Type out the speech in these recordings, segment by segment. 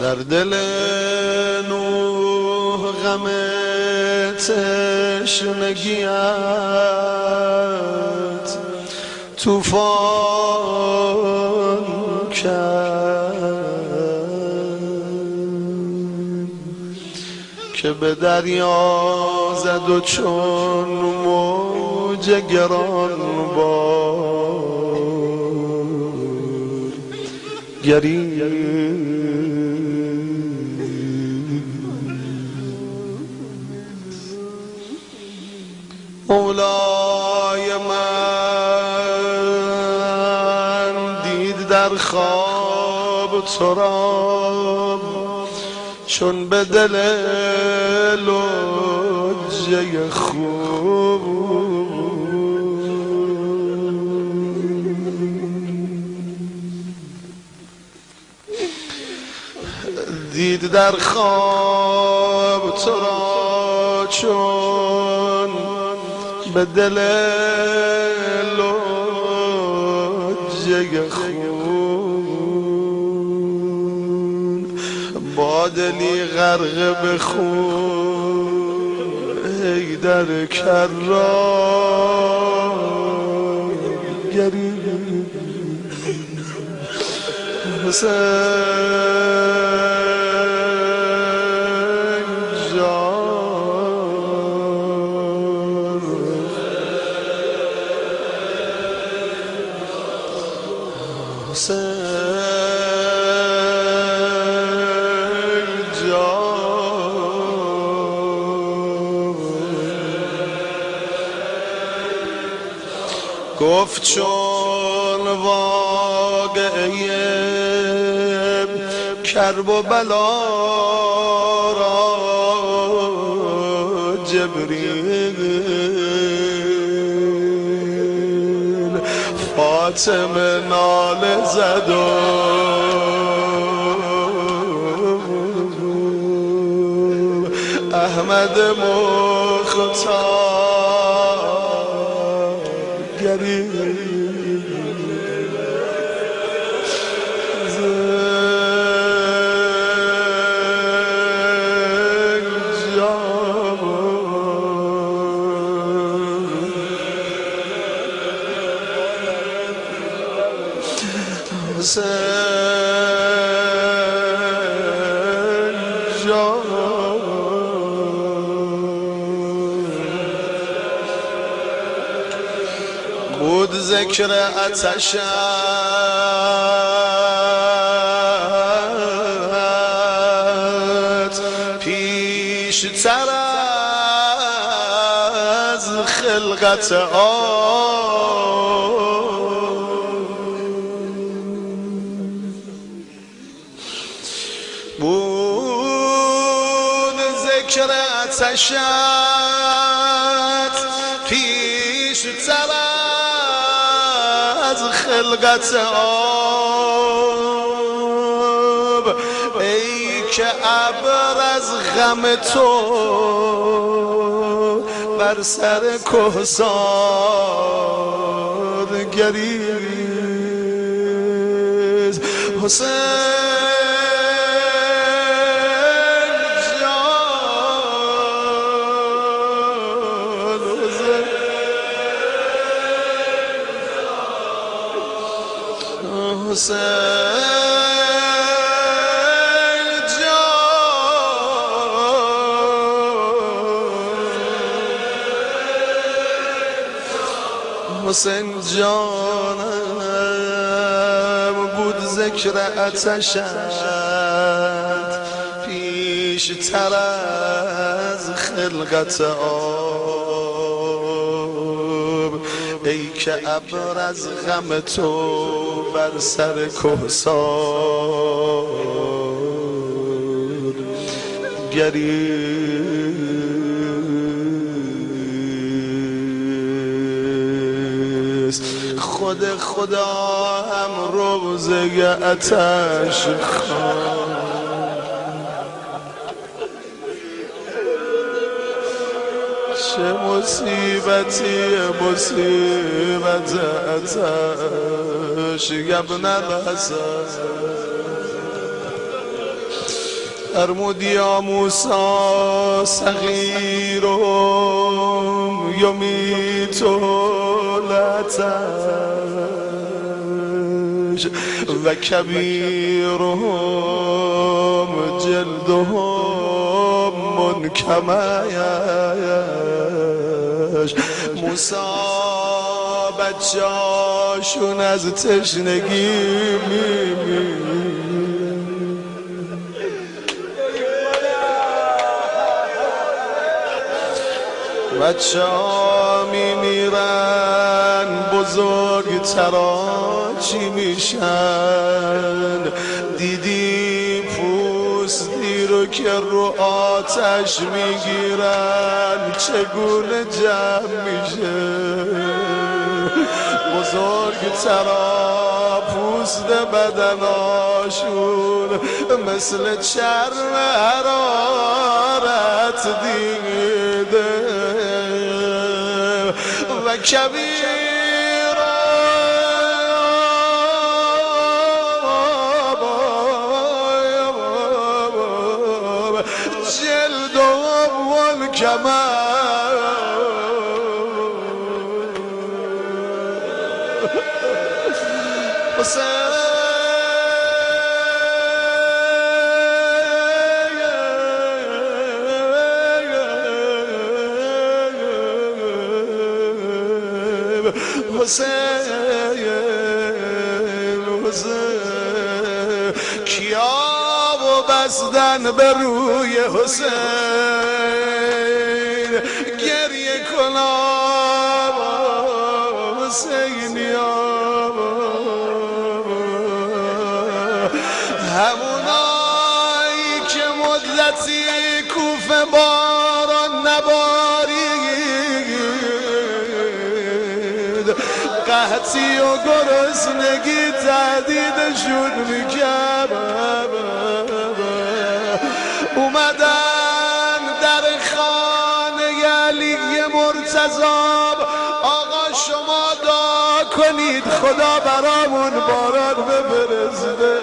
در دل نوح غم تشنگیت طوفان کرد که به دریا زد و چون موج گرانبار گرید. مولای من دید در خواب تو را چون به دل لجه خوب دید در خواب تو را چون به دل لجه خون با دلی غرق به خون حیدر کرار گرید. حسین گفت چون واقعه کرب و بلا را جبریل فاطمه ناله زد و احمد مختار گرید. بود ذکر آتشت پیشتر از خلقت بود ذکر آتشت پیشتر از خلقت آب ای که ابر از غم تو بر سر کهسار گریز. حسین حسین جان حسین جانم بود ذکر آتشت پیشتر از خلقت آب ای که ابر از غم تو بر سر کهسار گرید. خود خدا هم روزه آتش خواه. چه مصیبتی مصیبت آتش ابن الحسن. فرمود یا موسی صغیرهم یمیت العطش و کبیرهم جلدهم منکمش. موسی بچه‌هاشون از تشنگی میمیرن. بچه‌ها میمیرن، بزرگترا چی میشن؟ دیدی پوستی رو که رو آتش میگیرن چگونه جمع میشه؟ بزرگترا پوست بدناشون مثل چرم حرارت دیده و کبیر جلدهم والکمر. حسین کیا و بستن به روی حسین گریه کنم حسینیا. همونایی که مدتی کوفه باران نبارید، قحطی و گرسنگی تهدیدشون میکرد، اومدن در خانه علی مرتضی. آقا شما دعا کنید خدا برامون باران بفرسته.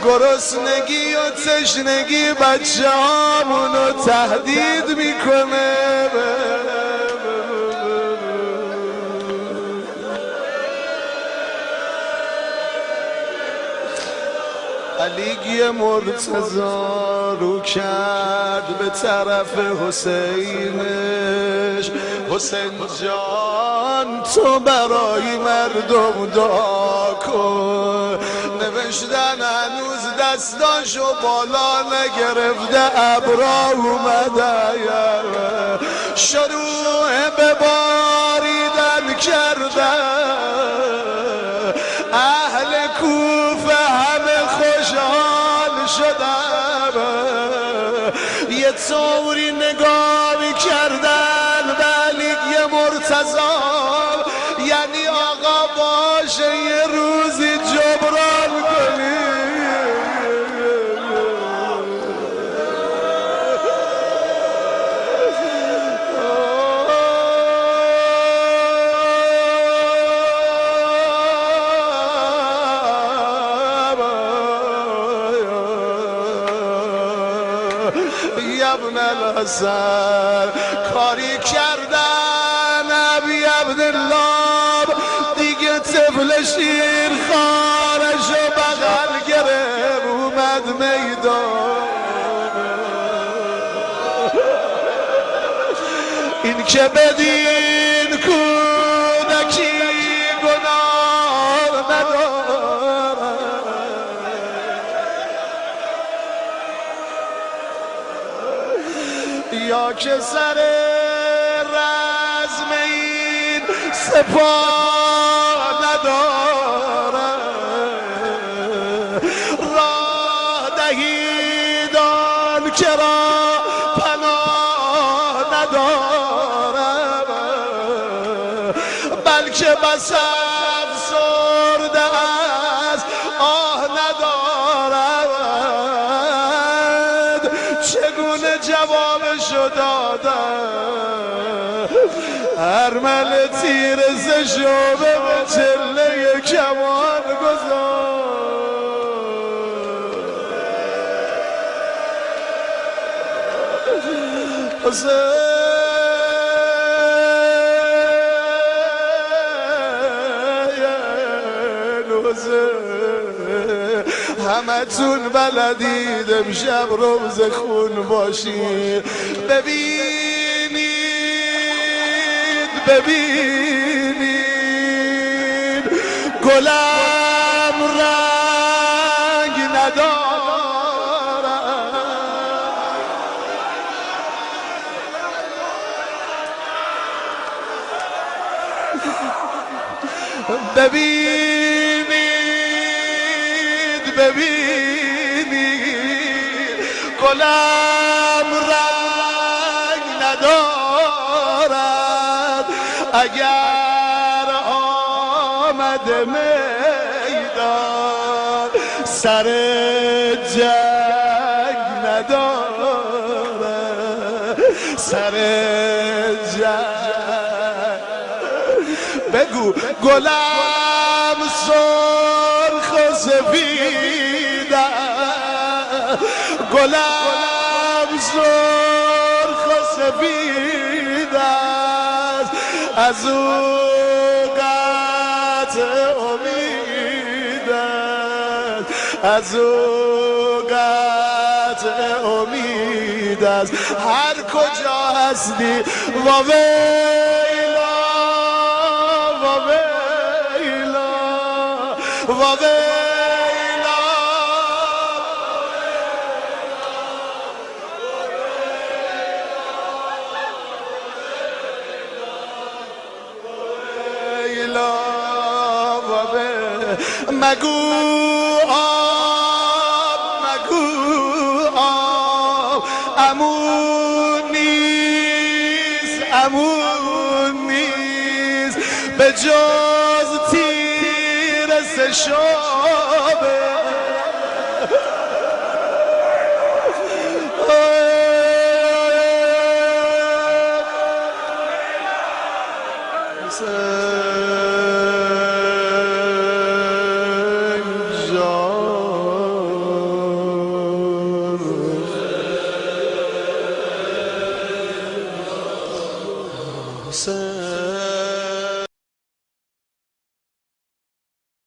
گرسنگی و تشنگی بچه هامونو تهدید میکنه. علی مرتضی رو کرد به طرف حسینش. حسین جان تو برای مردم دعا کن. نوشتن هنوز دستاشو بالا نگرفته، ابرا اومده شروع به باریدن کردن. اهل کوفه همه خوشحال شدن، یه طوری نگاه کردن به علی مرتضی، یعنی آقا باشه یه روزی جبران کنی. ابن الحسن کاری کردن ابی عبدالله دیگه طفل شیر خارشو بغل گرفت اومد میدان. این که بدین کودکی گناه ندارد، یا که سر رزم این سپاه ندارد. راه دهید آن که را پناه ندارد. تو دادم ارمل تیر زشوبه به چله کمان گذار حسین همه تون بلدید امشب روز خون باشید ببینید گلم رنگ ندارد ببینید گلم رنگ ندارد اگر آمده میدان سر جنگ ندارد سر جنگ بگو گلم سرخ و سفید گلم سرخ و سفید است از او قطع امید است از او قطع امید است هر کجا هستی واویلا واویلا واویلا مگو آب امون نیست به جز تیر سشابه Sen